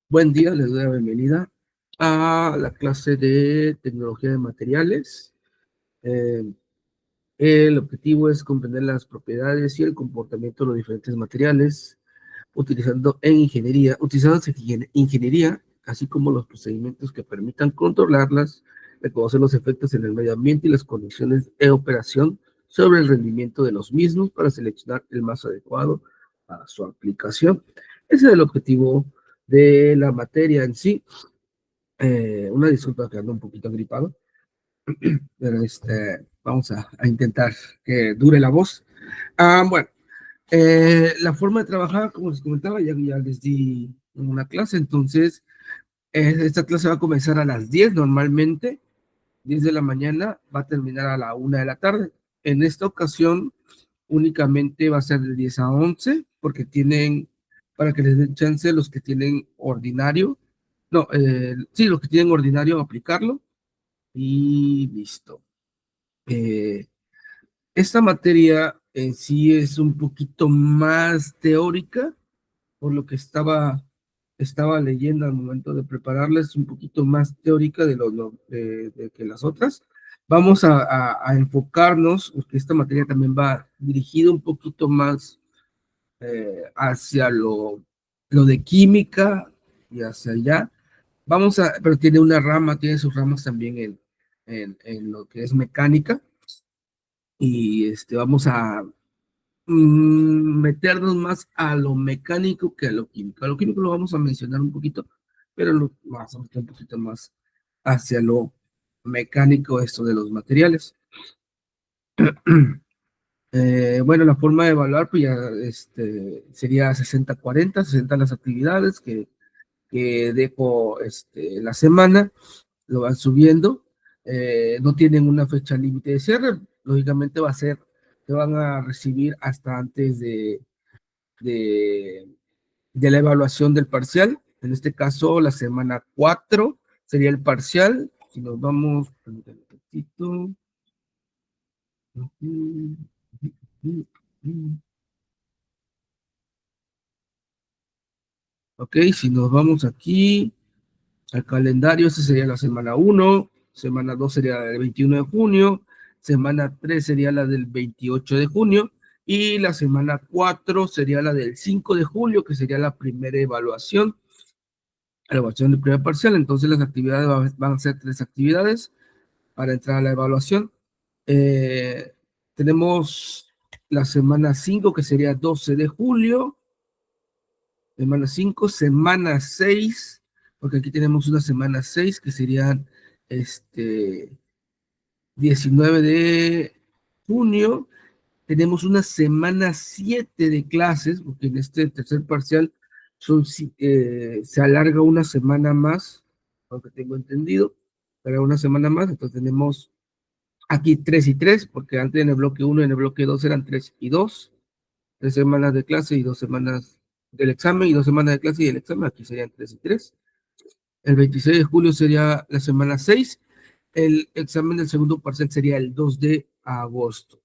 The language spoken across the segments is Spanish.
Buen día, les doy la bienvenida a la clase de tecnología de materiales. Eh, el objetivo es comprender las propiedades y el comportamiento de los diferentes materiales utilizados en ingeniería, así como los procedimientos que permitan controlarlas, reconocer los efectos en el medio ambiente y las condiciones de operación sobre el rendimiento de los mismos para seleccionar el más adecuado para su aplicación. Ese es el objetivo de la materia en sí. Una disculpa que ando un poquito gripado, pero vamos a intentar que dure la voz. Bueno, la forma de trabajar, como les comentaba, ya les di una clase, entonces esta clase va a comenzar a las 10 normalmente, 10 de la mañana, va a terminar a la 1 de la tarde. En esta ocasión únicamente va a ser de 10 a 11, porque para que les den chance los que tienen ordinario, no, sí, los que tienen ordinario aplicarlo y listo. Eh, esta materia en sí es un poquito más teórica, por lo que estaba leyendo al momento de prepararla, es un poquito más teórica de que las otras. Vamos a enfocarnos, porque esta materia también va dirigida un poquito más hacia lo de química y hacia allá. Pero tiene sus ramas también en lo que es mecánica y vamos a meternos más a lo mecánico que a lo químico. A lo químico lo vamos a mencionar un poquito, pero lo vamos a meter un poquito más hacia lo mecánico, esto de los materiales. Bueno, la forma de evaluar, pues ya sería 60-40, 60 las actividades que dejo la semana, lo van subiendo, no tienen una fecha límite de cierre, lógicamente te van a recibir hasta antes de, de la evaluación del parcial, en este caso la semana 4 sería el parcial, si nos vamos, permítanme un poquito. Ok, si nos vamos aquí al calendario, esa sería la semana 1, semana 2 sería el 21 de junio, semana 3 sería la del 28 de junio y la semana 4 sería la del 5 de julio, que sería la primera evaluación del primer parcial. Entonces las actividades van a ser 3 actividades para entrar a la evaluación. Eh, tenemos la semana 5, que sería 12 de julio, semana 5, semana 6, porque aquí tenemos una semana 6 que serían este 19 de junio. Tenemos una semana 7 de clases, porque en este tercer parcial se alarga una semana más, aunque tengo entendido, pero una semana más. Entonces tenemos aquí 3 y 3, porque antes en el bloque 1 y en el bloque 2 eran 3 y 2, 3 semanas de clase y 2 semanas del examen y 2 semanas de clase y el examen. Aquí serían 3 y 3. El 26 de julio sería la semana 6. El examen del segundo parcial sería el 2 de agosto.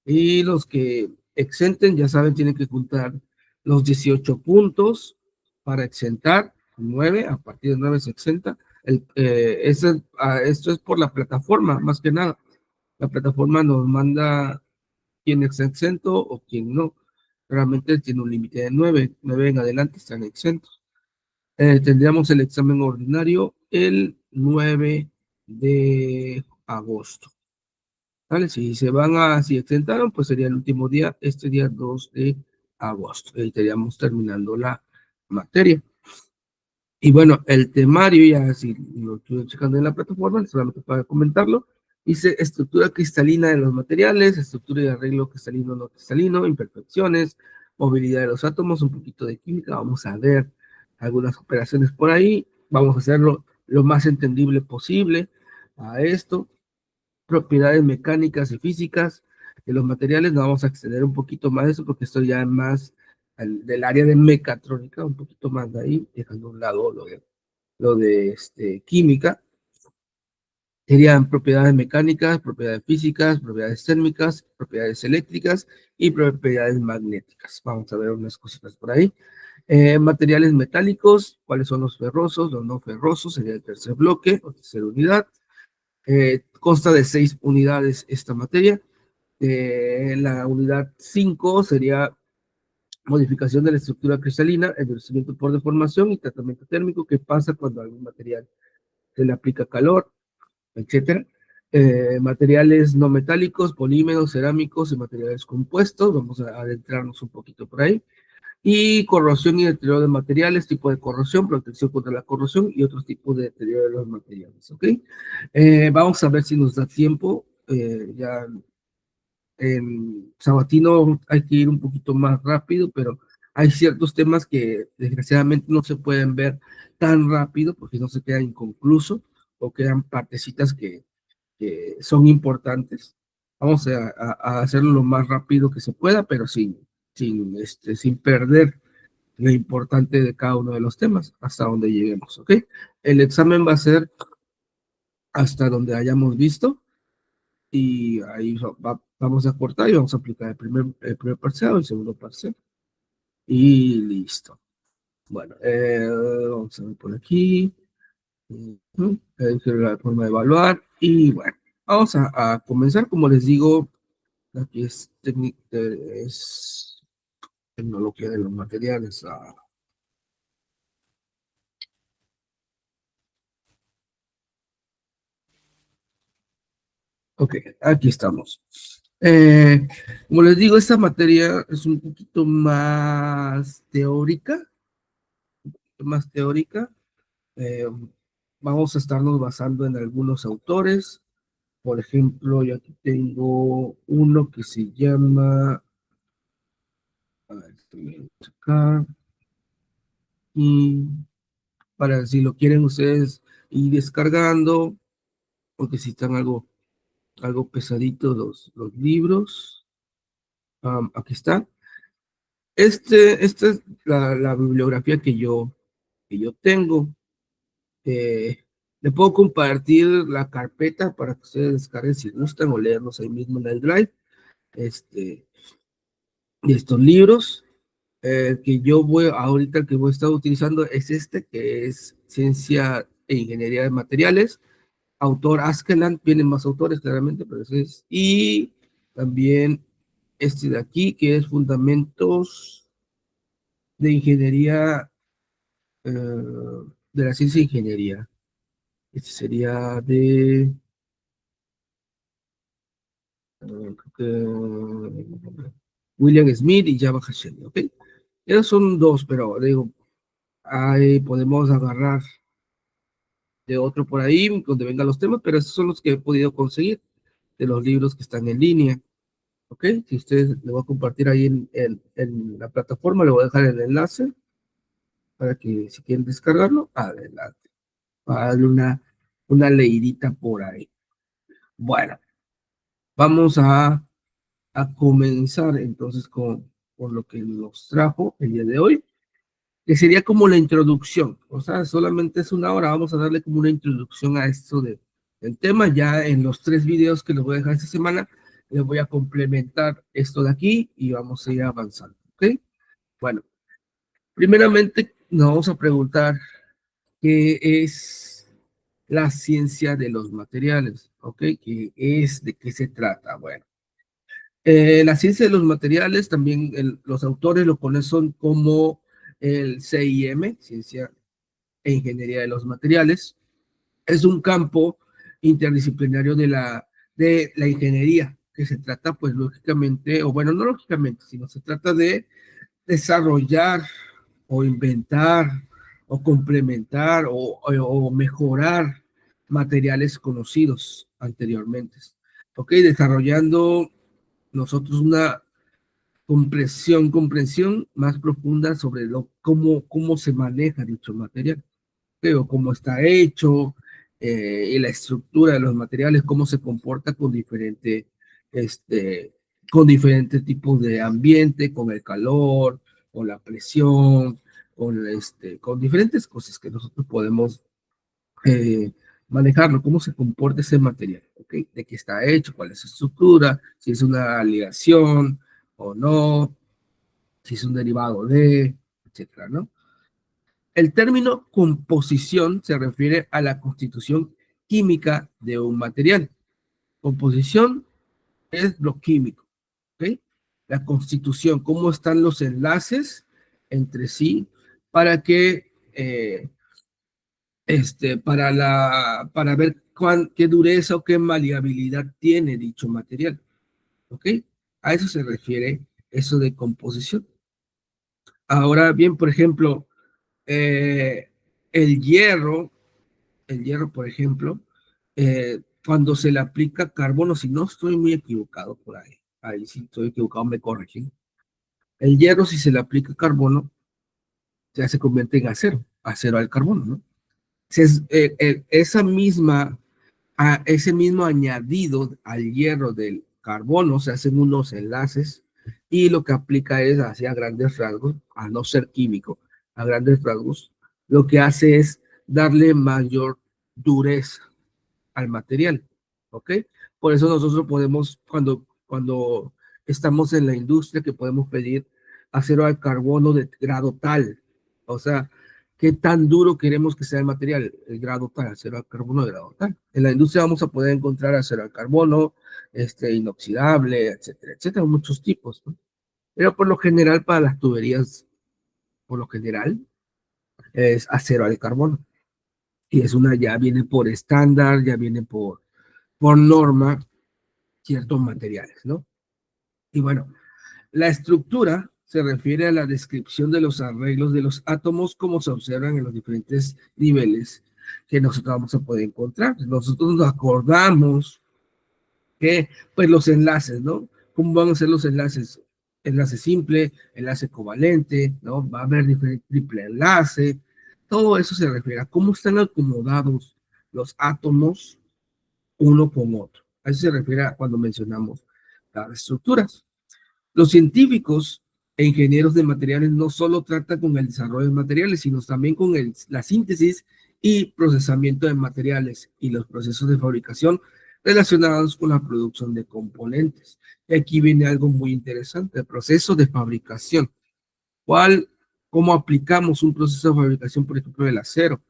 Y los que exenten, ya saben, tienen que juntar los 18 puntos para exentar. 9, a partir de 9 se exenta. Esto es por la plataforma, más que nada. La plataforma nos manda quién es exento o quién no. Realmente tiene un límite de 9. 9 en adelante están exentos. Tendríamos el examen ordinario el 9 de agosto. ¿Vale? Si exentaron, pues sería el último día, este día 2 de agosto. Ahí estaríamos terminando la materia. Y bueno, el temario, ya si lo estuve checando en la plataforma, solamente para comentarlo, dice estructura cristalina de los materiales, estructura y arreglo cristalino no cristalino, imperfecciones, movilidad de los átomos, un poquito de química. Vamos a ver algunas operaciones por ahí, vamos a hacerlo lo más entendible posible a esto. Propiedades mecánicas y físicas de los materiales, no vamos a extender un poquito más de eso porque esto ya es más del área de mecatrónica, un poquito más de ahí, dejando a un lado lo de química. Serían propiedades mecánicas, propiedades físicas, propiedades térmicas, propiedades eléctricas y propiedades magnéticas. Vamos a ver unas cositas por ahí. Materiales metálicos, ¿cuáles son los ferrosos, los no ferrosos? Sería el tercer bloque o tercera unidad. Consta de 6 unidades esta materia. La unidad 5 sería modificación de la estructura cristalina, endurecimiento por deformación y tratamiento térmico, que pasa cuando algún material se le aplica calor, etcétera. Materiales no metálicos, polímeros, cerámicos y materiales compuestos, vamos a adentrarnos un poquito por ahí. Y corrosión y deterioro de materiales, tipo de corrosión, protección contra la corrosión y otros tipos de deterioro de los materiales, ¿ok? Vamos a ver si nos da tiempo, ya en Sabatino hay que ir un poquito más rápido, pero hay ciertos temas que desgraciadamente no se pueden ver tan rápido porque no se quedan inconcluso o quedan partecitas que son importantes. Vamos a hacerlo lo más rápido que se pueda, pero sin perder lo importante de cada uno de los temas hasta donde lleguemos, ¿ok? El examen va a ser hasta donde hayamos visto y ahí vamos a cortar y vamos a aplicar el primer parcial, el segundo parcial y listo. Bueno, vamos a ver por aquí. La forma de evaluar y bueno, vamos a comenzar. Como les digo, aquí es tecnología de los materiales. Ok, aquí estamos. Como les digo, esta materia es un poquito más teórica. Eh, Vamos a estarnos basando en algunos autores. Por ejemplo, yo aquí tengo uno que se llama, a ver, voy a sacar, y para si lo quieren ustedes ir descargando, porque si están algo pesaditos los libros. Aquí está. Esta es la bibliografía que yo tengo. Eh, Le puedo compartir la carpeta para que ustedes descarguen si gustan o leerlos ahí mismo en el Drive. Este, de estos libros que yo ahorita que voy a estar utilizando es este, que es Ciencia e Ingeniería de Materiales. Autor Askeland, vienen más autores claramente, pero ese es. Y también este de aquí, que es Fundamentos de Ingeniería, de la Ciencia e Ingeniería. Este sería de, creo que William Smith y Java Hashemi, ¿ok? Esos son dos, pero digo, ahí podemos agarrar de otro por ahí donde vengan los temas, pero esos son los que he podido conseguir de los libros que están en línea. ¿Ok? Si ustedes le voy a compartir ahí en la plataforma, le voy a dejar el enlace para que si quieren descargarlo, adelante. Para darle una leidita por ahí. Bueno, vamos a comenzar entonces con lo que nos trajo el día de hoy, que sería como la introducción. O sea, solamente es una hora, vamos a darle como una introducción a esto del tema. Ya en los 3 videos que les voy a dejar esta semana, les voy a complementar esto de aquí y vamos a ir avanzando. ¿Ok? Bueno, primeramente nos vamos a preguntar qué es la ciencia de los materiales, ¿ok? ¿De qué se trata? Bueno, la ciencia de los materiales, también los autores lo conocen como el CIM, Ciencia e Ingeniería de los Materiales. Es un campo interdisciplinario de la ingeniería, que se trata, pues, lógicamente, o bueno, no lógicamente, sino se trata de desarrollar o inventar o complementar o mejorar materiales conocidos anteriormente. Ok, desarrollando nosotros una comprensión más profunda sobre cómo se maneja dicho material, o cómo está hecho, y la estructura de los materiales, cómo se comporta este, con diferentes tipos de ambiente, con el calor, con la presión, con diferentes cosas que nosotros podemos eh, manejarlo, cómo se comporta ese material, ¿ok? De qué está hecho, cuál es su estructura, si es una aleación o no, si es un derivado de, etcétera, ¿no? El término composición se refiere a la constitución química de un material. Composición es lo químico, ¿ok? La constitución, cómo están los enlaces entre sí para que, para ver qué dureza o qué maleabilidad tiene dicho material, ¿ok? A eso se refiere eso de composición. Ahora bien, por ejemplo, eh, el hierro, por ejemplo, cuando se le aplica carbono, si no estoy muy equivocado por ahí si estoy equivocado me corrigen. El hierro, si se le aplica carbono, ya se convierte en acero al carbono, ¿no? Ese mismo añadido al hierro del carbono se hacen unos enlaces y lo que aplica es hacia grandes rasgos, a no ser químico, a grandes rasgos, lo que hace es darle mayor dureza al material, ¿ok? Por eso nosotros podemos, cuando estamos en la industria, que podemos pedir acero al carbono de grado tal, o sea, qué tan duro queremos que sea el material, el grado tal, acero al carbono de grado tal. En la industria vamos a poder encontrar acero al carbono, inoxidable, etcétera, etcétera, muchos tipos, ¿no? Pero por lo general, para las tuberías, por lo general, es acero al carbono. Y ya viene por estándar, ya viene por norma ciertos materiales, ¿no? Y bueno, la estructura se refiere a la descripción de los arreglos de los átomos como se observan en los diferentes niveles que nosotros vamos a poder encontrar. Nosotros nos acordamos que, pues, los enlaces, ¿no? ¿Cómo van a ser los enlaces? Enlace simple, enlace covalente, ¿no? Va a haber diferente triple enlace. Todo eso se refiere a cómo están acomodados los átomos uno con otro. A eso se refiere a cuando mencionamos las estructuras. Los científicos e ingenieros de materiales no solo tratan con el desarrollo de materiales, sino también con la síntesis y procesamiento de materiales y los procesos de fabricación relacionados con la producción de componentes. Y aquí viene algo muy interesante, el proceso de fabricación. ¿Cómo aplicamos un proceso de fabricación, por ejemplo, del acero?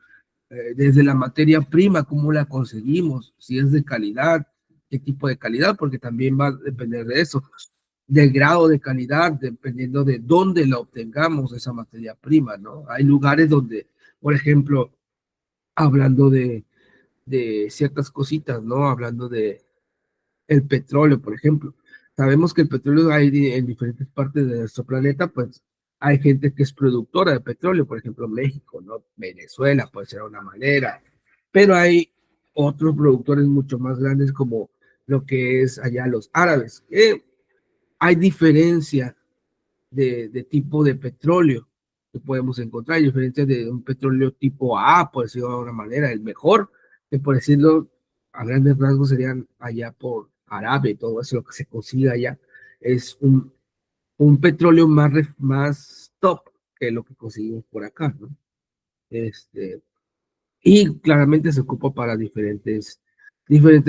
Desde la materia prima, cómo la conseguimos, si es de calidad, qué tipo de calidad, porque también va a depender de eso, del grado de calidad, dependiendo de dónde la obtengamos esa materia prima, ¿no? Hay lugares donde, por ejemplo, hablando de ciertas cositas, ¿no? Hablando de el petróleo, por ejemplo. Sabemos que el petróleo hay en diferentes partes de nuestro planeta, pues hay gente que es productora de petróleo, por ejemplo, México, ¿no? Venezuela puede ser una manera, pero hay otros productores mucho más grandes como lo que es allá los árabes. Hay diferencia de tipo de petróleo que podemos encontrar, hay diferencia de un petróleo tipo A, por decirlo de alguna manera, el mejor, que por decirlo a grandes rasgos serían allá por Arabia y todo eso, lo que se consigue allá, es un petróleo más top que lo que conseguimos por acá, ¿no? Este, y claramente se ocupa para diferentes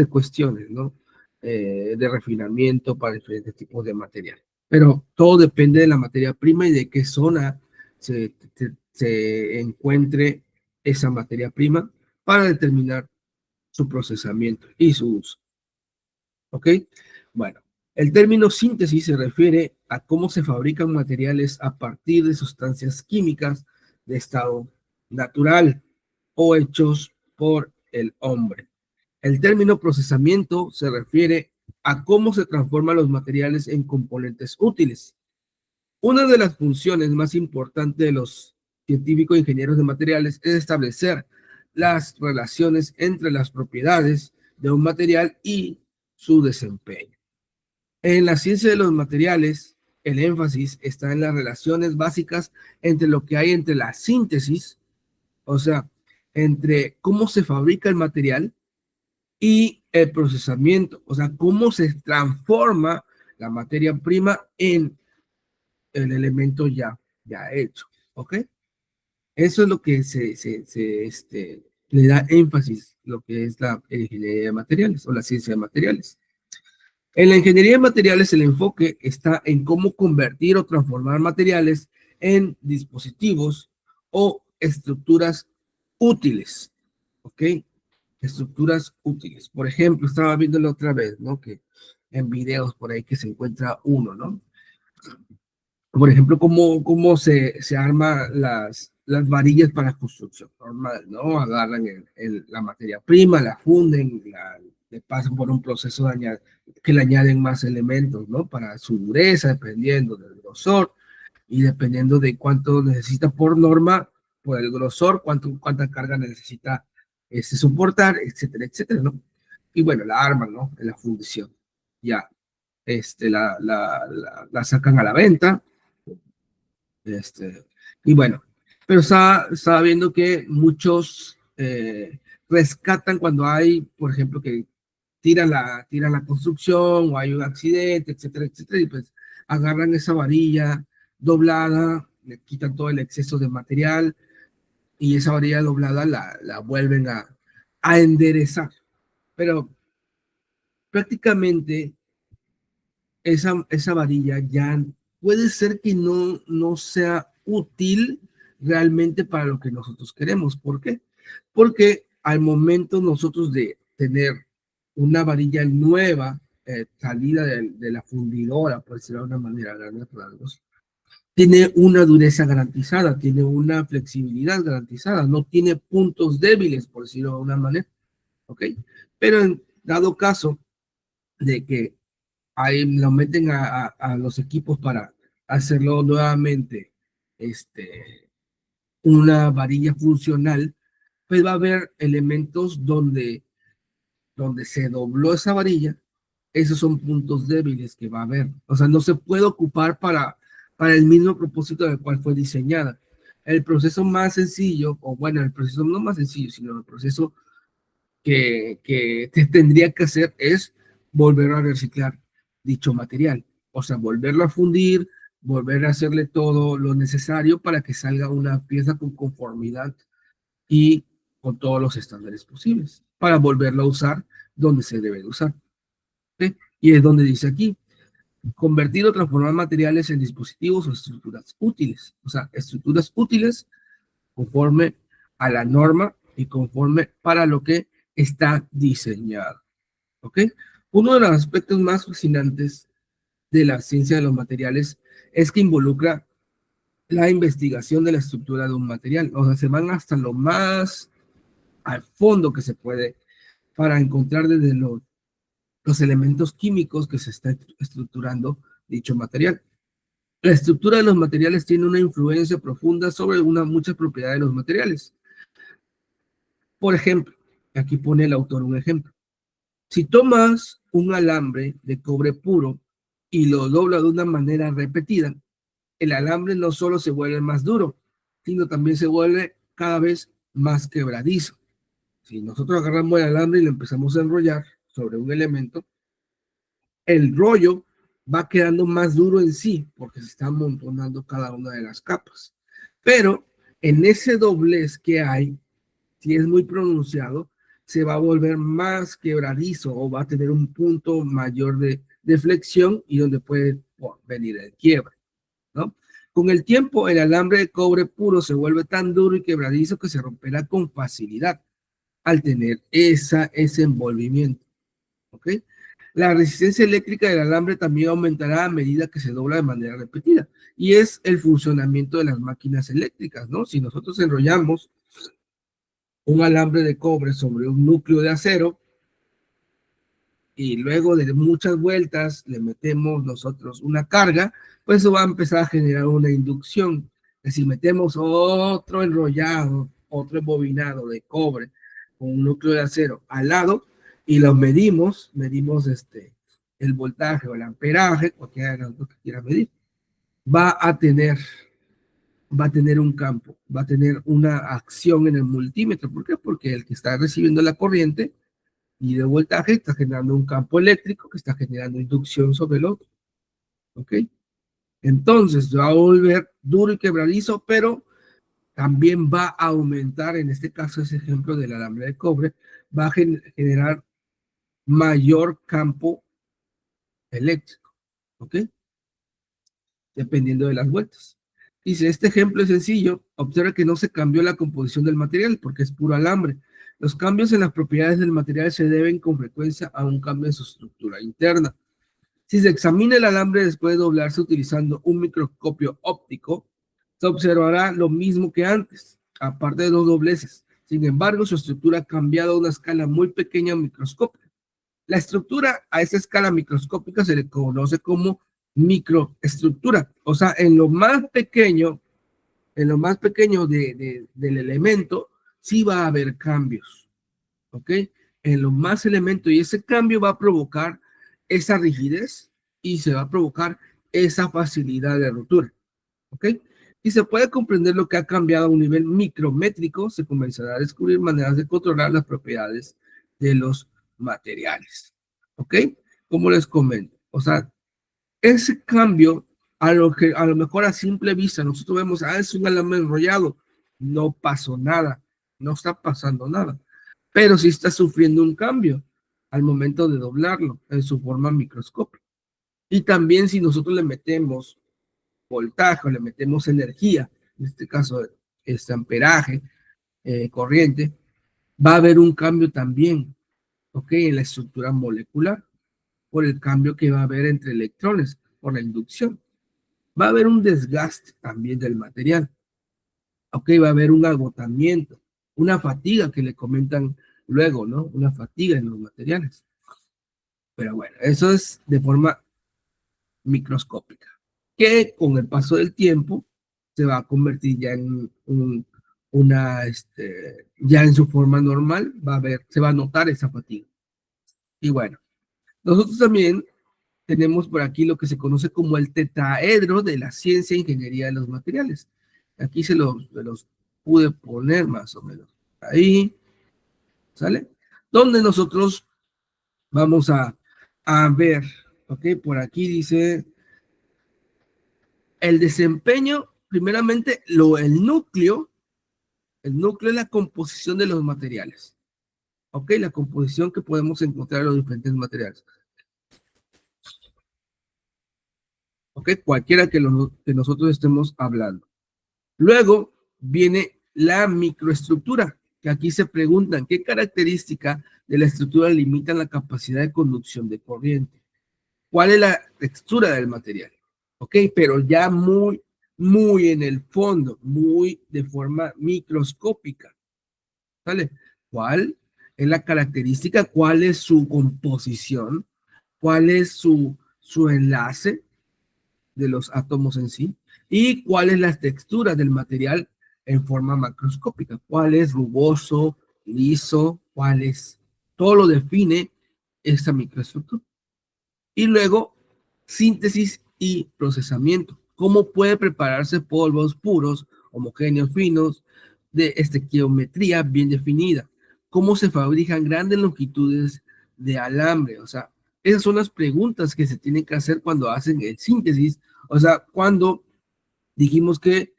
cuestiones, ¿no? De refinamiento para diferentes tipos de material. Pero todo depende de la materia prima y de qué zona se encuentre esa materia prima para determinar su procesamiento y su uso. ¿Ok? Bueno, el término síntesis se refiere a cómo se fabrican materiales a partir de sustancias químicas de estado natural o hechos por el hombre. El término procesamiento se refiere a cómo se transforman los materiales en componentes útiles. Una de las funciones más importantes de los científicos e ingenieros de materiales es establecer las relaciones entre las propiedades de un material y su desempeño. En la ciencia de los materiales, el énfasis está en las relaciones básicas entre lo que hay entre la síntesis, o sea, entre cómo se fabrica el material y el procesamiento, o sea, cómo se transforma la materia prima en el elemento ya hecho, ¿ok? Eso es lo que le da énfasis, lo que es la ingeniería de materiales o la ciencia de materiales. En la ingeniería de materiales el enfoque está en cómo convertir o transformar materiales en dispositivos o estructuras útiles, ¿ok? Estructuras útiles. Por ejemplo, estaba viéndolo otra vez, ¿no? Que en videos por ahí que se encuentra uno, ¿no? Por ejemplo, cómo se arman las varillas para construcción normal, ¿no? Agarran la materia prima, la funden, le pasan por un proceso que le añaden más elementos, ¿no? Para su dureza, dependiendo del grosor y dependiendo de cuánto necesita por norma, por el grosor, cuánta carga necesita soportar, etcétera, etcétera, ¿no? Y bueno, la arman, ¿no? En la fundición. Ya, la sacan a la venta. Y bueno, pero estaba viendo que muchos rescatan cuando hay, por ejemplo, que tiran la construcción o hay un accidente, etcétera, etcétera, y pues agarran esa varilla doblada, le quitan todo el exceso de material y esa varilla doblada la vuelven a enderezar. Pero prácticamente esa varilla ya puede ser que no sea útil realmente para lo que nosotros queremos. ¿Por qué? Porque al momento nosotros de tener una varilla nueva, salida de la fundidora, por decirlo de una manera, grandes rasgos, tiene una dureza garantizada, tiene una flexibilidad garantizada, no tiene puntos débiles, por decirlo de una manera, ¿ok? Pero en dado caso de que ahí lo meten a los equipos para hacerlo nuevamente, una varilla funcional, pues va a haber elementos donde se dobló esa varilla, esos son puntos débiles que va a haber. O sea, no se puede ocupar para el mismo propósito del cual fue diseñada. El proceso más sencillo, o bueno, el proceso no más sencillo, sino el proceso que te tendría que hacer es volver a reciclar dicho material. O sea, volverlo a fundir, volver a hacerle todo lo necesario para que salga una pieza con conformidad y con todos los estándares posibles, para volverlo a usar donde se debe de usar. ¿Sí? Y es donde dice aquí, convertir o transformar materiales en dispositivos o estructuras útiles. O sea, estructuras útiles conforme a la norma y conforme para lo que está diseñado. ¿Ok? Uno de los aspectos más fascinantes de la ciencia de los materiales es que involucra la investigación de la estructura de un material. O sea, se van hasta lo más al fondo que se puede para encontrar desde los elementos químicos que se está estructurando dicho material. La estructura de los materiales tiene una influencia profunda sobre muchas propiedades de los materiales. Por ejemplo, aquí pone el autor un ejemplo. Si tomas un alambre de cobre puro y lo doblas de una manera repetida, el alambre no solo se vuelve más duro, sino también se vuelve cada vez más quebradizo. Si nosotros agarramos el alambre y lo empezamos a enrollar sobre un elemento, el rollo va quedando más duro en sí, porque se está amontonando cada una de las capas. Pero en ese doblez que hay, si es muy pronunciado, se va a volver más quebradizo o va a tener un punto mayor de flexión y donde puede venir el quiebre, ¿no? Con el tiempo, el alambre de cobre puro se vuelve tan duro y quebradizo que se romperá con facilidad al tener ese envolvimiento, ¿ok? La resistencia eléctrica del alambre también aumentará a medida que se dobla de manera repetida. Y es el funcionamiento de las máquinas eléctricas, ¿no? Si nosotros enrollamos un alambre de cobre sobre un núcleo de acero y luego de muchas vueltas le metemos nosotros una carga, pues eso va a empezar a generar una inducción. Es decir, metemos otro enrollado, otro embobinado de cobre con un núcleo de acero al lado y lo medimos el voltaje o el amperaje, cualquiera de los dos que quiera medir, va a tener va a tener un campo, va a tener una acción en el multímetro. ¿Por qué? Porque el que está recibiendo la corriente y de voltaje está generando un campo eléctrico que está generando inducción sobre el otro. ¿Ok? Entonces va a volver duro y quebradizo, pero también va a aumentar, en este caso ese ejemplo del alambre de cobre, va a generar mayor campo eléctrico. ¿Ok? Dependiendo de las vueltas. Dice, este ejemplo es sencillo. Observa que no se cambió la composición del material porque es puro alambre. Los cambios en las propiedades del material se deben con frecuencia a un cambio en su estructura interna. Si se examina el alambre después de doblarse utilizando un microscopio óptico, se observará lo mismo que antes, aparte de los dobleces. Sin embargo, su estructura ha cambiado a una escala muy pequeña microscópica. La estructura a esa escala microscópica se le conoce como microestructura. O sea, en lo más pequeño del elemento, sí va a haber cambios. ¿Ok? En los más elementos, y ese cambio va a provocar esa rigidez y se va a provocar esa facilidad de rotura. ¿Ok? Y se puede comprender lo que ha cambiado a un nivel micrométrico, se comenzará a descubrir maneras de controlar las propiedades de los materiales. ¿Ok? Como les comento. O sea, ese cambio, a lo mejor a simple vista, nosotros vemos, es un alambre enrollado, no pasó nada, no está pasando nada, pero sí está sufriendo un cambio al momento de doblarlo en su forma microscópica. Y también si nosotros le metemos voltaje o le metemos energía, en este caso este amperaje, corriente, va a haber un cambio también, ¿ok? En la estructura molecular, por el cambio que va a haber entre electrones, por la inducción. Va a haber un desgaste también del material, ¿ok? Va a haber un agotamiento, una fatiga que le comentan luego, ¿no? Una fatiga en los materiales. Pero bueno, eso es de forma microscópica, que con el paso del tiempo se va a convertir ya en ya en su forma normal, se va a notar esa fatiga. Y bueno, nosotros también tenemos por aquí lo que se conoce como el tetraedro de la ciencia e ingeniería de los materiales. Aquí se los pude poner más o menos. Ahí, ¿sale? Donde nosotros vamos a ver, ¿ok? Por aquí dice el desempeño, primeramente, el núcleo es la composición de los materiales, ¿ok? La composición que podemos encontrar en los diferentes materiales, ¿ok? Cualquiera que nosotros estemos hablando. Luego viene la microestructura, que aquí se preguntan qué característica de la estructura limitan la capacidad de conducción de corriente. ¿Cuál es la textura del material? ¿Ok? Pero ya muy en el fondo, muy de forma microscópica. ¿Vale? ¿Cuál es la característica? ¿Cuál es su composición? ¿Cuál es su enlace de los átomos en sí? ¿Y cuál es la textura del material en forma macroscópica? ¿Cuál es rugoso, liso? ¿Cuál es? Todo lo define esta microestructura. Y luego, síntesis y procesamiento. ¿Cómo puede prepararse polvos puros, homogéneos, finos, de estequiometría bien definida? ¿Cómo se fabrican grandes longitudes de alambre? O sea, esas son las preguntas que se tienen que hacer cuando hacen el síntesis. O sea, cuando dijimos que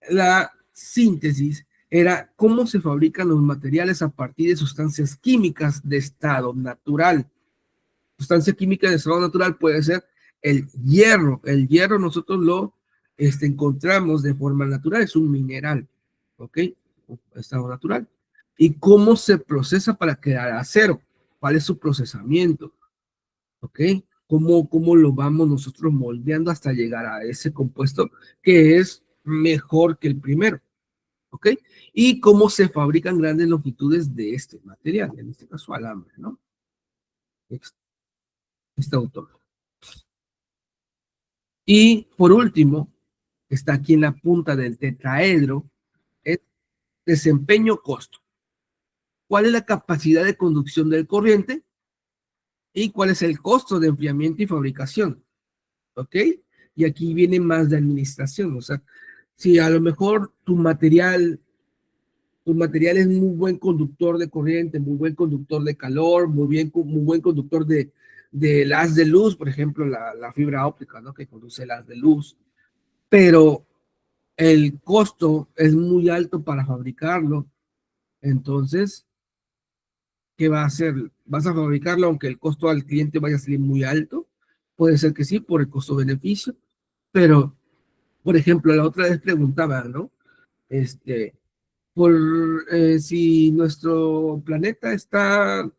la síntesis era cómo se fabrican los materiales a partir de sustancias químicas de estado natural. Sustancia química de estado natural puede ser el hierro. El hierro nosotros lo encontramos de forma natural, es un mineral, ¿ok? Estado natural. ¿Y cómo se procesa para crear acero? ¿Cuál es su procesamiento? ¿Ok? ¿Cómo lo vamos nosotros moldeando hasta llegar a ese compuesto que es mejor que el primero? ¿Ok? Y cómo se fabrican grandes longitudes de este material, en este caso alambre, ¿no? Este autor. Y por último, está aquí en la punta del tetraedro, es desempeño-costo. ¿Cuál es la capacidad de conducción del corriente? ¿Y cuál es el costo de enfriamiento y fabricación? ¿Ok? Y aquí viene más de administración. O sea, si a lo mejor tu material es muy buen conductor de corriente, muy buen conductor de calor, muy buen conductor de haz de luz, por ejemplo, la fibra óptica, ¿no? Que conduce el haz de luz. Pero el costo es muy alto para fabricarlo. Entonces, ¿qué va a hacer? ¿Vas a fabricarlo aunque el costo al cliente vaya a salir muy alto? Puede ser que sí, por el costo-beneficio, pero Por ejemplo, la otra vez preguntaba, ¿no? Este, por si nuestro planeta está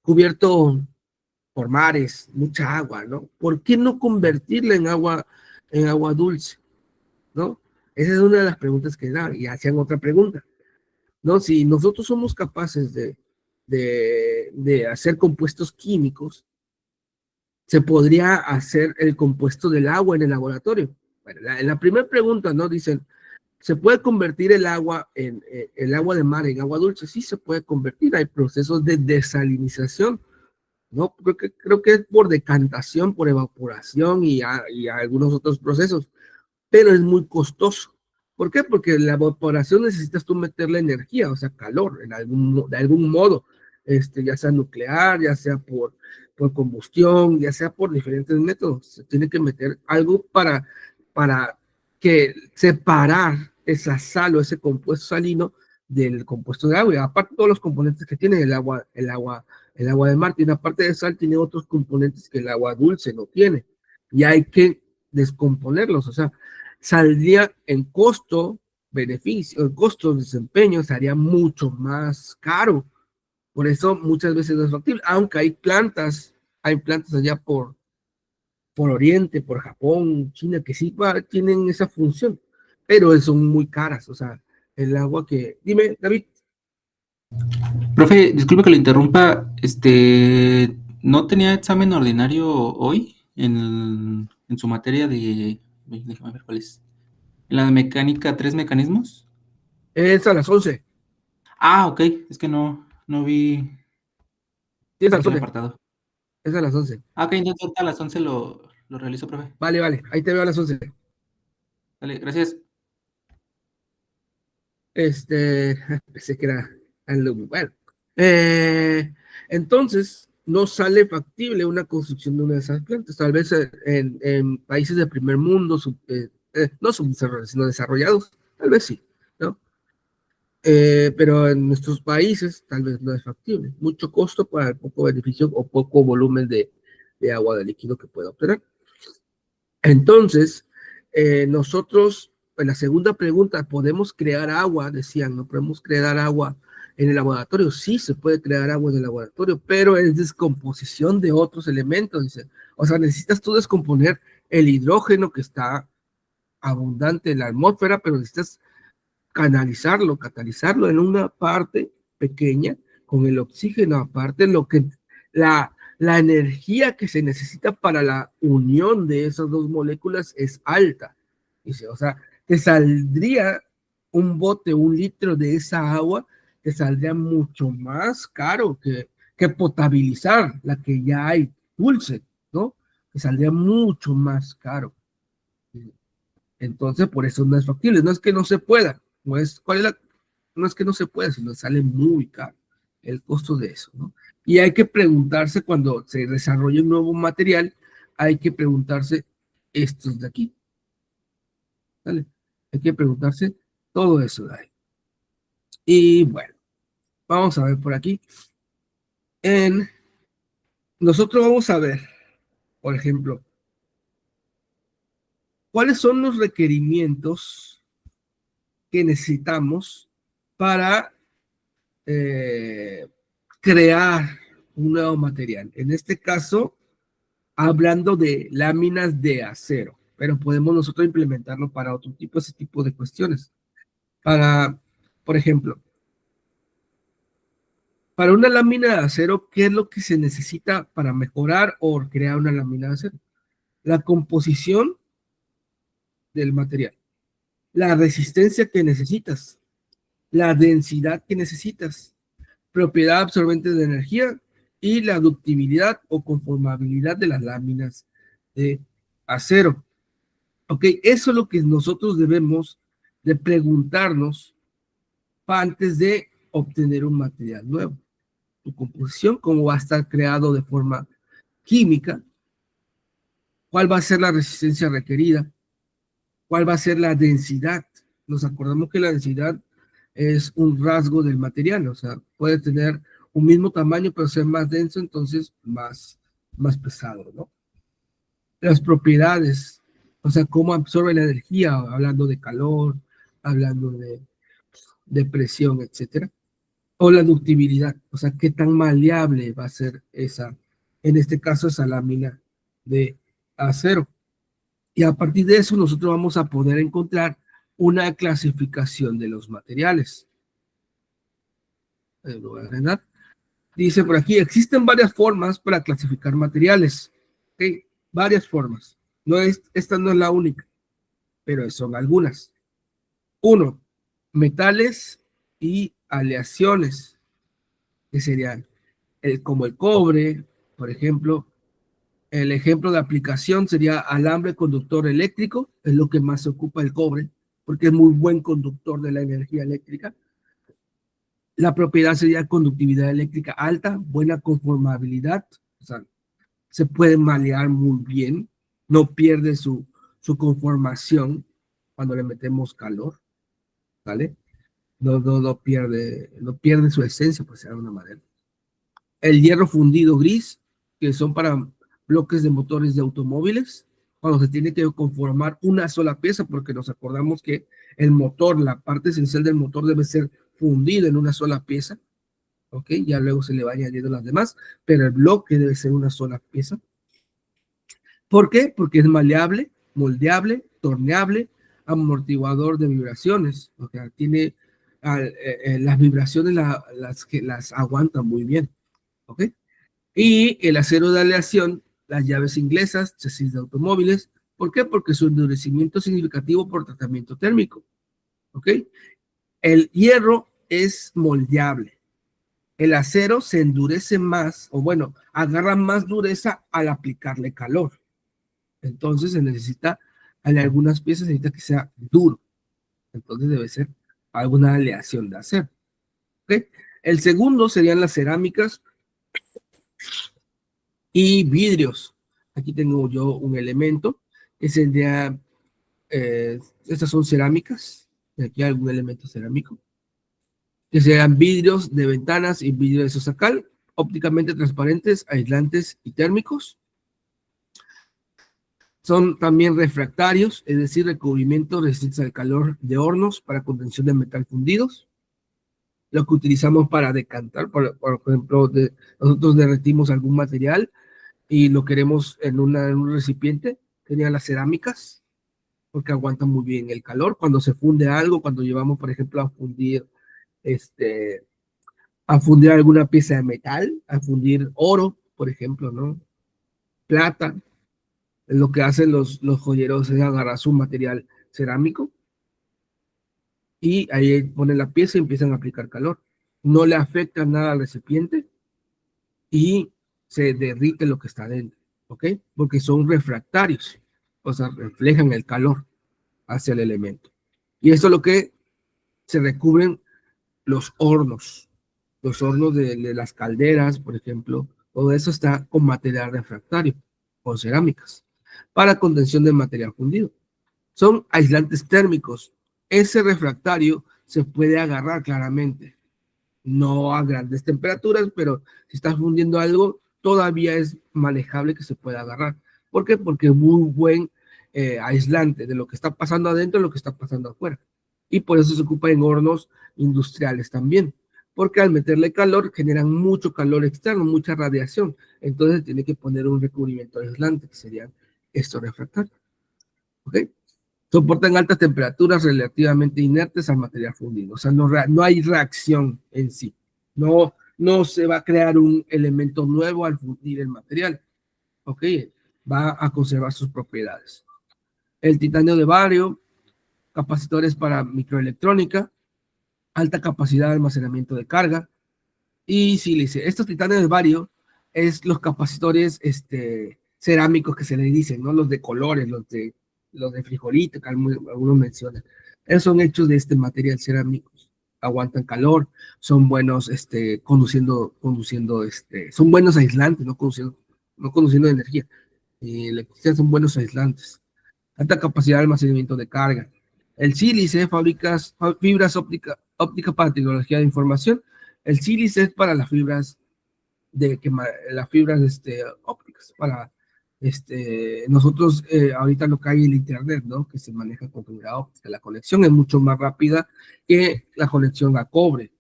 cubierto por mares, mucha agua, ¿no? ¿Por qué no convertirla en agua dulce, ¿no? Esa es una de las preguntas que da, y hacían otra pregunta, ¿no? Si nosotros somos capaces de hacer compuestos químicos, se podría hacer el compuesto del agua en el laboratorio. Bueno, en la primera pregunta, ¿no? Dicen, ¿se puede convertir el agua de mar en agua dulce? Sí, se puede convertir. Hay procesos de desalinización, ¿no? Creo que es por decantación, por evaporación y algunos otros procesos, pero es muy costoso. ¿Por qué? Porque la evaporación necesitas tú meterle energía, o sea, calor, de algún modo, ya sea nuclear, ya sea por combustión, ya sea por diferentes métodos. Se tiene que meter algo para que separar esa sal o ese compuesto salino del compuesto de agua. Y aparte todos los componentes que tiene el agua de mar tiene, aparte de sal, tiene otros componentes que el agua dulce no tiene. Y hay que descomponerlos, o sea, saldría en costo, beneficio, en costo, desempeño, sería mucho más caro. Por eso muchas veces no es factible, aunque hay plantas allá por Oriente, por Japón, China, que sí tienen esa función, pero son muy caras, o sea, el agua que... Dime, David. Profe, disculpe que lo interrumpa. ¿No tenía examen ordinario hoy en su materia de... Déjame ver cuál es. En la de mecánica, tres mecanismos? Es a las 11. Ah, ok. Es que no vi Sí, es a en las qué 11. apartado. Es a las 11. Ah, ok, entonces ahorita a las 11 lo realizo, profe. Vale, vale, ahí te veo a las 11. Dale, gracias. Pensé que era algo bueno. Eh, entonces, no sale factible una construcción de una de esas plantas. Tal vez en países de primer mundo, no subdesarrollados, sino desarrollados, tal vez sí, ¿no? Pero en nuestros países tal vez no es factible. Mucho costo para el poco beneficio o poco volumen de agua de líquido que pueda obtener. Entonces, nosotros, en la segunda pregunta, ¿podemos crear agua? Decían, ¿no podemos crear agua en el laboratorio? Sí, se puede crear agua en el laboratorio, pero es descomposición de otros elementos, dice. O sea, necesitas tú descomponer el hidrógeno que está abundante en la atmósfera, pero necesitas canalizarlo, catalizarlo en una parte pequeña con el oxígeno aparte, la energía que se necesita para la unión de esas dos moléculas es alta. Dice, o sea, te saldría un bote, un litro de esa agua, te saldría mucho más caro que potabilizar la que ya hay dulce, ¿no? Te saldría mucho más caro. Entonces, por eso no es factible. No es que no se pueda, no es que no se pueda, sino sale muy caro el costo de eso, ¿no? Y hay que preguntarse cuando se desarrolla un nuevo material, hay que preguntarse estos de aquí, ¿vale? Hay que preguntarse todo eso de ahí. Y bueno, vamos a ver por aquí. En, nosotros vamos a ver, por ejemplo, cuáles son los requerimientos que necesitamos para eh, crear un nuevo material. En este caso, hablando de láminas de acero, pero podemos nosotros implementarlo para otro tipo, ese tipo de cuestiones. Para, por ejemplo, para una lámina de acero, ¿qué es lo que se necesita para mejorar o crear una lámina de acero? La composición del material, la resistencia que necesitas, la densidad que necesitas, propiedad absorbente de energía y la ductibilidad o conformabilidad de las láminas de acero. Ok, eso es lo que nosotros debemos de preguntarnos antes de obtener un material nuevo. Tu composición, cómo va a estar creado de forma química, cuál va a ser la resistencia requerida, cuál va a ser la densidad. Nos acordamos que la densidad es un rasgo del material, o sea, puede tener un mismo tamaño, pero ser más denso, entonces más pesado, ¿no? Las propiedades. O sea, cómo absorbe la energía, hablando de calor, hablando de presión, etcétera. O la ductibilidad, o sea, qué tan maleable va a ser esa, en este caso, esa lámina de acero. Y a partir de eso nosotros vamos a poder encontrar una clasificación de los materiales. Lo voy a ordenar. Dice por aquí, existen varias formas para clasificar materiales. ¿Okay? Varias formas. Esta no es la única, pero son algunas. Uno, metales y aleaciones, que serían como el cobre, por ejemplo. El ejemplo de aplicación sería alambre conductor eléctrico, es lo que más se ocupa el cobre, porque es muy buen conductor de la energía eléctrica. La propiedad sería conductividad eléctrica alta, buena conformabilidad, o sea, se puede malear muy bien, no pierde su conformación cuando le metemos calor, ¿vale? No pierde su esencia, por ser de una manera. El hierro fundido gris, que son para bloques de motores de automóviles, cuando se tiene que conformar una sola pieza, porque nos acordamos que el motor, la parte esencial del motor debe ser fundido en una sola pieza, ¿ok? Ya luego se le va añadiendo las demás, pero el bloque debe ser una sola pieza. ¿Por qué? Porque es maleable, moldeable, torneable, amortiguador de vibraciones, o sea, tiene las vibraciones las aguanta muy bien, ¿ok? Y el acero de aleación, las llaves inglesas, chasis de automóviles. ¿Por qué? Porque su endurecimiento es significativo por tratamiento térmico. ¿Ok? El hierro es moldeable. El acero se endurece más, o bueno, agarra más dureza al aplicarle calor. Entonces se necesita, en algunas piezas se necesita que sea duro. Entonces debe ser alguna aleación de acero. ¿Ok? El segundo serían las cerámicas y vidrios. Aquí tengo yo un elemento que sería, estas son cerámicas, aquí hay algún elemento cerámico, que serían vidrios de ventanas y vidrios de sosacal, ópticamente transparentes, aislantes y térmicos. Son también refractarios, es decir, recubrimientos resistentes al calor de hornos para contención de metal fundidos. Lo que utilizamos para decantar, por ejemplo, nosotros derretimos algún material y lo queremos en un recipiente, serían las cerámicas, porque aguantan muy bien el calor. Cuando se funde algo, cuando llevamos, por ejemplo, este, a fundir alguna pieza de metal, a fundir oro, por ejemplo, ¿no? Plata, lo que hacen los joyeros es agarrar su material cerámico y ahí ponen la pieza y empiezan a aplicar calor. No le afecta nada al recipiente y se derrite lo que está dentro, ¿ok? Porque son refractarios, o sea, reflejan el calor hacia el elemento. Y esto es lo que se recubren los hornos de las calderas, por ejemplo, todo eso está con material refractario, con cerámicas, para contención de material fundido. Son aislantes térmicos. Ese refractario se puede agarrar claramente, no a grandes temperaturas, pero si estás fundiendo algo, todavía es manejable que se pueda agarrar. ¿Por qué? Porque es muy buen aislante de lo que está pasando adentro y lo que está pasando afuera. Y por eso se ocupa en hornos industriales también, porque al meterle calor generan mucho calor externo, mucha radiación. Entonces tiene que poner un recubrimiento aislante, que serían estos refractarios. ¿Ok? Soportan altas temperaturas relativamente inertes al material fundido. O sea, no hay reacción en sí. No se va a crear un elemento nuevo al fundir el material. ¿Ok? Va a conservar sus propiedades. El titanio de bario, capacitores para microelectrónica, alta capacidad de almacenamiento de carga y sílice. Estos titanes de bario es los capacitores cerámicos que se le dicen, ¿no? Los de colores, los de frijolito, que algunos mencionan. Esos son hechos de este material cerámicos. Aguantan calor, son buenos son buenos aislantes, no conduciendo energía. Electricidad son buenos aislantes. Alta capacidad de almacenamiento de carga. El sílice, fibras ópticas para tecnología de información. El sílice es para las fibras ópticas, Nosotros ahorita lo que hay en el Internet, ¿no? Que se maneja con fibra óptica. La conexión es mucho más rápida que la conexión a cobre,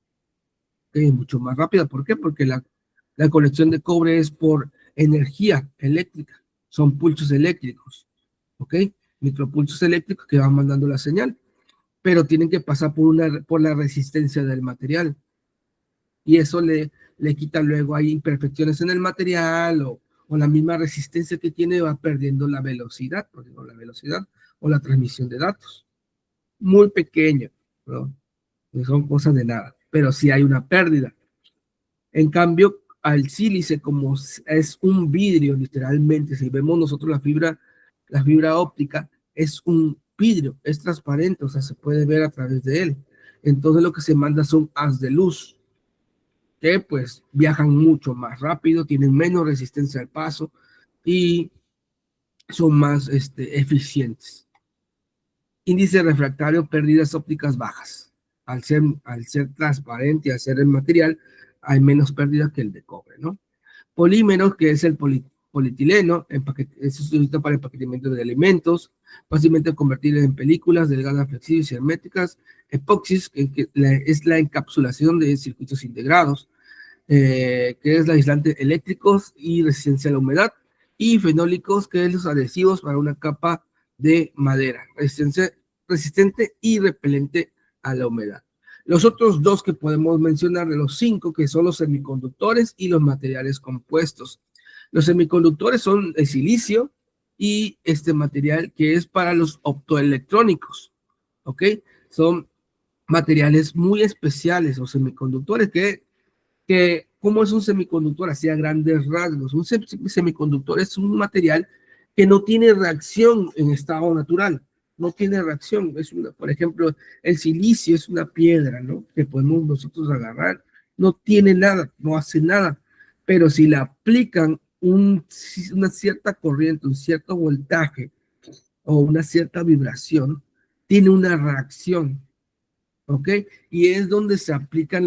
que es mucho más rápida. ¿Por qué? Porque la conexión de cobre es por energía eléctrica, son pulsos eléctricos, ¿ok? Micropulsos eléctricos que van mandando la señal, pero tienen que pasar por la resistencia del material. Y eso le quita luego, hay imperfecciones en el material o la misma resistencia que tiene va perdiendo la velocidad, o la transmisión de datos. Muy pequeño, ¿no? No son cosas de nada, pero sí hay una pérdida. En cambio, al sílice, como es un vidrio, literalmente, si vemos nosotros la fibra óptica, es un vidrio, es transparente, o sea, se puede ver a través de él. Entonces lo que se manda son haz de luz, que pues viajan mucho más rápido, tienen menos resistencia al paso y son más eficientes. Índice refractario, pérdidas ópticas bajas. Al ser transparente y al ser el material, hay menos pérdidas que el de cobre, ¿no? Polímeros, que es el polietileno, eso se utiliza para empaquetamiento de alimentos, fácilmente convertibles en películas delgadas, flexibles y herméticas. Epoxis, que es la encapsulación de circuitos integrados, que es el aislante eléctricos y resistencia a la humedad, y fenólicos, que es los adhesivos para una capa de madera, resistente y repelente a la humedad. Los otros dos que podemos mencionar de los 5, que son los semiconductores y los materiales compuestos. Los semiconductores son el silicio y este material que es para los optoelectrónicos, ¿ok? Son materiales muy especiales o semiconductores que ¿cómo es un semiconductor? Hacia grandes rasgos. Un semiconductor es un material que no tiene reacción en estado natural, no tiene reacción. Por ejemplo, el silicio es una piedra, ¿no? Que podemos nosotros agarrar, no tiene nada, no hace nada, pero si le aplican una cierta corriente, un cierto voltaje o una cierta vibración, tiene una reacción. ¿Ok? Y es donde se aplican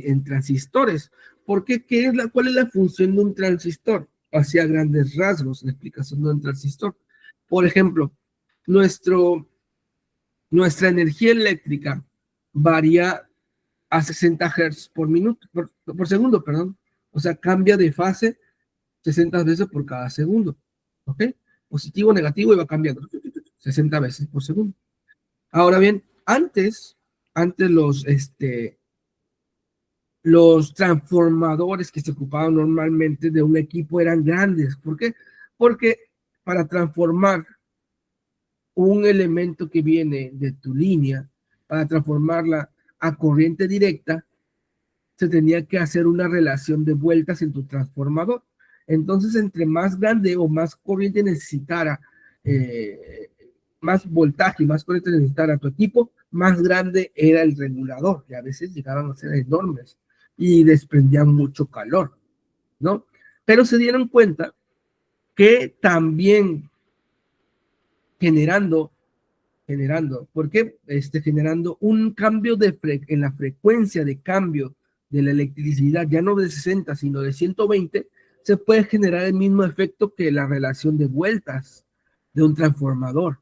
en transistores. ¿Por qué? ¿Cuál es la función de un transistor? Hacia grandes rasgos, la explicación de un transistor. Por ejemplo, nuestra energía eléctrica varía a 60 Hz por minuto, por segundo, perdón. O sea, cambia de fase 60 veces por cada segundo. ¿Ok? Positivo, negativo y va cambiando 60 veces por segundo. Ahora bien, antes los transformadores que se ocupaban normalmente de un equipo eran grandes. ¿Por qué? Porque para transformar un elemento que viene de tu línea, para transformarla a corriente directa, se tenía que hacer una relación de vueltas en tu transformador. Entonces, entre más grande o más corriente necesitara, eh, más voltaje y más corriente necesitara tu equipo, más grande era el regulador, que a veces llegaban a ser enormes y desprendían mucho calor, ¿no? Pero se dieron cuenta que también generando ¿por qué? Generando un cambio en la frecuencia de cambio de la electricidad, ya no de 60, sino de 120, se puede generar el mismo efecto que la relación de vueltas de un transformador.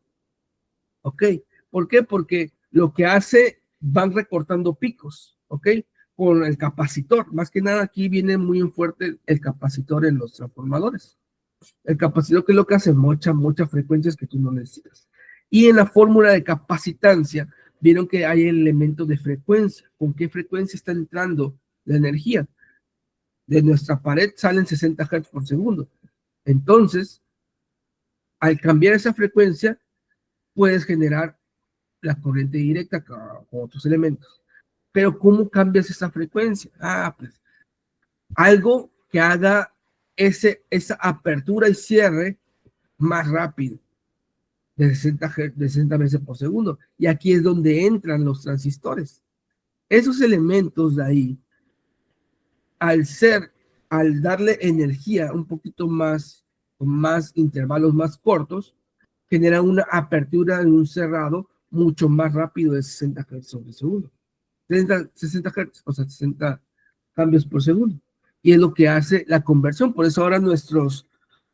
¿Ok? ¿Por qué? Porque lo que hace, van recortando picos, ¿ok? Con el capacitor. Más que nada aquí viene muy fuerte el capacitor en los transformadores. El capacitor, que es lo que hace, muchas frecuencias que tú no necesitas. Y en la fórmula de capacitancia, vieron que hay elementos de frecuencia. ¿Con qué frecuencia está entrando la energía? De nuestra pared salen 60 Hz por segundo. Entonces, al cambiar esa frecuencia, puedes generar la corriente directa con otros elementos. Pero ¿cómo cambias esa frecuencia? Pues algo que haga esa apertura y cierre más rápido, de 60 veces por segundo. Y aquí es donde entran los transistores. Esos elementos de ahí, al darle energía un poquito más, con más intervalos más cortos, generan una apertura en un cerrado mucho más rápido de 60 Hz sobre segundo. 60 Hz, o sea, 60 cambios por segundo. Y es lo que hace la conversión. Por eso ahora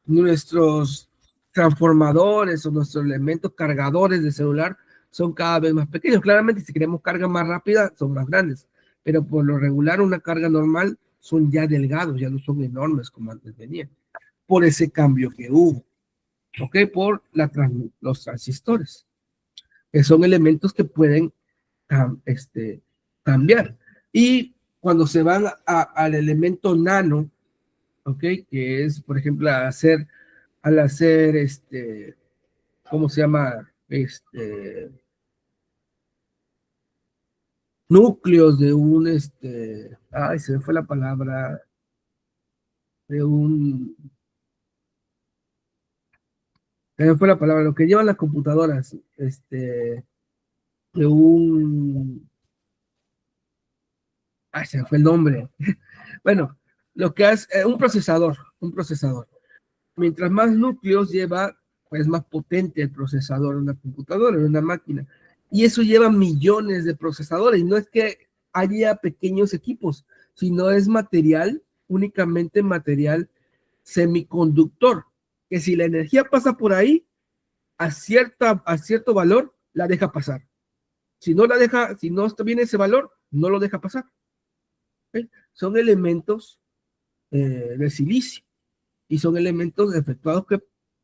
nuestros transformadores o nuestros elementos cargadores de celular son cada vez más pequeños. Claramente, si queremos carga más rápida, son más grandes, pero por lo regular una carga normal son ya delgados, ya no son enormes como antes venían, por ese cambio que hubo, ¿ok? Por los transistores, que son elementos que pueden cambiar. Y cuando se van al elemento nano, ¿ok? Que es, por ejemplo, al hacer ¿cómo se llama? Núcleos de ay, se me fue la palabra, de un, se me fue la palabra, lo que llevan las computadoras, de ay, se me fue el nombre. Bueno, lo que es un procesador. Mientras más núcleos lleva, pues más potente el procesador en una computadora, en una máquina. Y eso lleva millones de procesadores. Y no es que haya pequeños equipos, sino es material, únicamente material semiconductor, que si la energía pasa por ahí, a cierto valor, la deja pasar. Si no está bien ese valor, no lo deja pasar. ¿Okay? Son elementos de silicio y son elementos efectuados que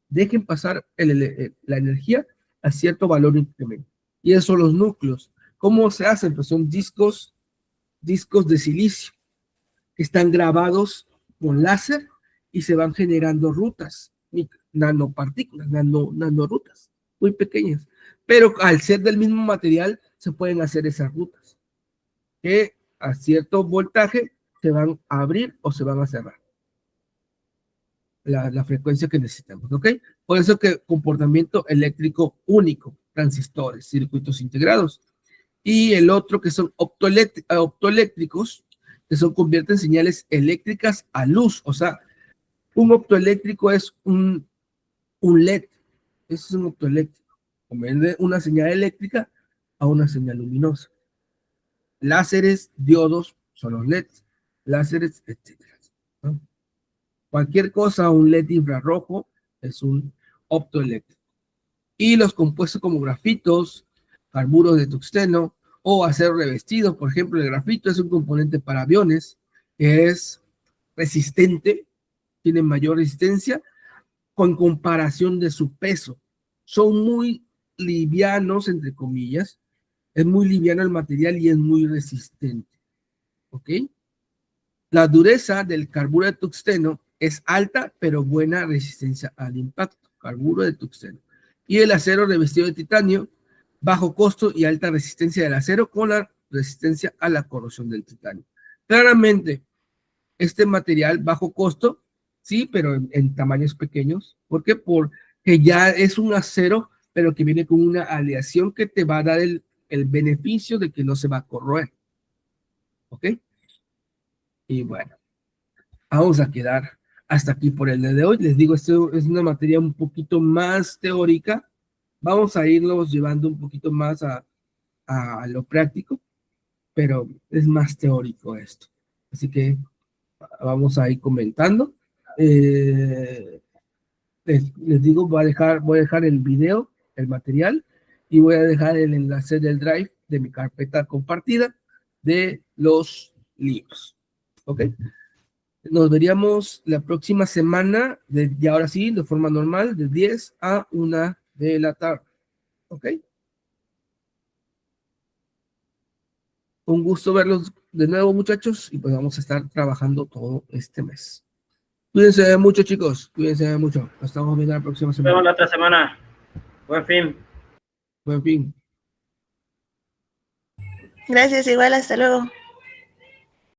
dejen pasar la energía a cierto valor incremento. Y esos son los núcleos. ¿Cómo se hacen? Pues son discos de silicio que están grabados con láser y se van generando rutas, nanopartículas, nanorutas, muy pequeñas. Pero al ser del mismo material, se pueden hacer esas rutas, que a cierto voltaje se van a abrir o se van a cerrar. La frecuencia que necesitamos, ¿ok? Por eso que comportamiento eléctrico único, transistores, circuitos integrados. Y el otro que son optoeléctricos, que convierten señales eléctricas a luz. O sea, un optoeléctrico es un LED. Eso es un optoeléctrico. Convierte una señal eléctrica a una señal luminosa. Láseres, diodos, son los LEDs. Láseres, etc. ¿No? Cualquier cosa, un LED infrarrojo, es un optoeléctrico. Y los compuestos como grafitos, carburos de tungsteno o acero revestido, por ejemplo, el grafito es un componente para aviones que es resistente, tiene mayor resistencia con comparación de su peso. Son muy livianos, entre comillas, es muy liviano el material y es muy resistente. ¿Ok? La dureza del carburo de tungsteno es alta, pero buena resistencia al impacto. Carburo de tungsteno. Y el acero revestido de titanio, bajo costo y alta resistencia del acero con la resistencia a la corrosión del titanio. Claramente, este material bajo costo, sí, pero en tamaños pequeños. ¿Por qué? Porque ya es un acero, pero que viene con una aleación que te va a dar el beneficio de que no se va a corroer. ¿Ok? Y bueno, vamos a quedar hasta aquí por el día de hoy. Les digo, esto es una materia un poquito más teórica. Vamos a irlos llevando un poquito más a lo práctico, pero es más teórico esto. Así que vamos a ir comentando. Les digo, voy a dejar el video, el material, y voy a dejar el enlace del Drive de mi carpeta compartida de los libros. ¿Ok? Nos veríamos la próxima semana, y ahora sí, de forma normal, de 10 a 1 de la tarde. ¿Ok? Un gusto verlos de nuevo, muchachos, y pues vamos a estar trabajando todo este mes. Cuídense mucho, chicos. Cuídense mucho. Nos estamos viendo la próxima semana. Nos vemos la otra semana. Buen fin. Buen fin. Gracias, igual, hasta luego.